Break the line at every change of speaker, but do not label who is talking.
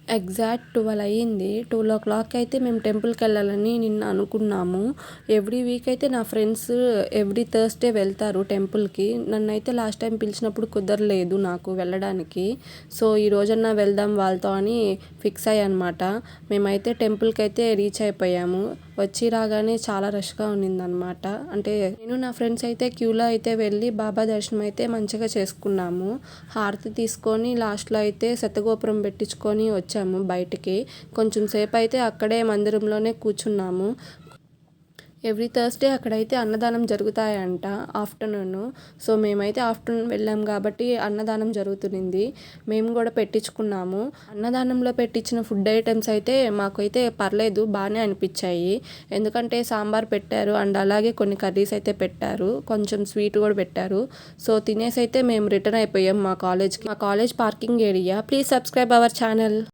Exact 12 అయ్యింది. 12:00 అయితే మేము టెంపుల్‌కెళ్ళాలని నిన్న అనుకున్నాము. ఎవ్రీ వీక్ అయితే నా ఫ్రెండ్స్ ఎవ్రీ థర్స్‌డే వెళ్తారు టెంపుల్‌కి. నన్నైతే లాస్ట్ టైం పిలిచినప్పుడు కుదరలేదు నాకు వెళ్ళడానికి. సో, ఈ రోజన్నా వెళ్దాం వాళ్ళతో అని ఫిక్స్ అయ్యానమాట. మేమైతే టెంపుల్‌కైతే రీచ్ అయిపోయాము. వచ్చి రాగానే చాలా రష్‌గా ఉన్నిందనమాట. అంటే నేను నా ఫ్రెండ్స్ అయితే క్యూలో అయితే వెళ్ళి బాబా దర్శనం అయితే మంచిగా చేసుకున్నాము. హారతి తీసుకొని లాస్ట్‌లో అయితే శతగోపురం పెట్టించుకొని వచ్చాము బయటికి. కొంచెం సేపయితే అక్కడే మందిరంలోనే కూర్చున్నాము. ఎవ్రీ థర్స్‌డే అక్కడైతే అన్నదానం జరుగుతాయంట ఆఫ్టర్‌నూను. సో, మేమైతే ఆఫ్టర్‌నూన్ వెళ్ళాం కాబట్టి అన్నదానం జరుగుతునింది. మేము కూడా పెట్టించుకున్నాము. అన్నదానంలో పెట్టించిన ఫుడ్ ఐటెమ్స్ అయితే మాకైతే పర్లేదు బానే అనిపిచ్చాయి. ఎందుకంటే సాంబార్ పెట్టారు అండ్ అలాగే కొన్ని కర్రీస్ అయితే పెట్టారు. కొంచెం స్వీట్ కూడా పెట్టారు. సో, తినేసైతే మేము రిటర్న్ అయిపోయాం మా కాలేజ్‌కి. మా college parking area. Please subscribe our channel.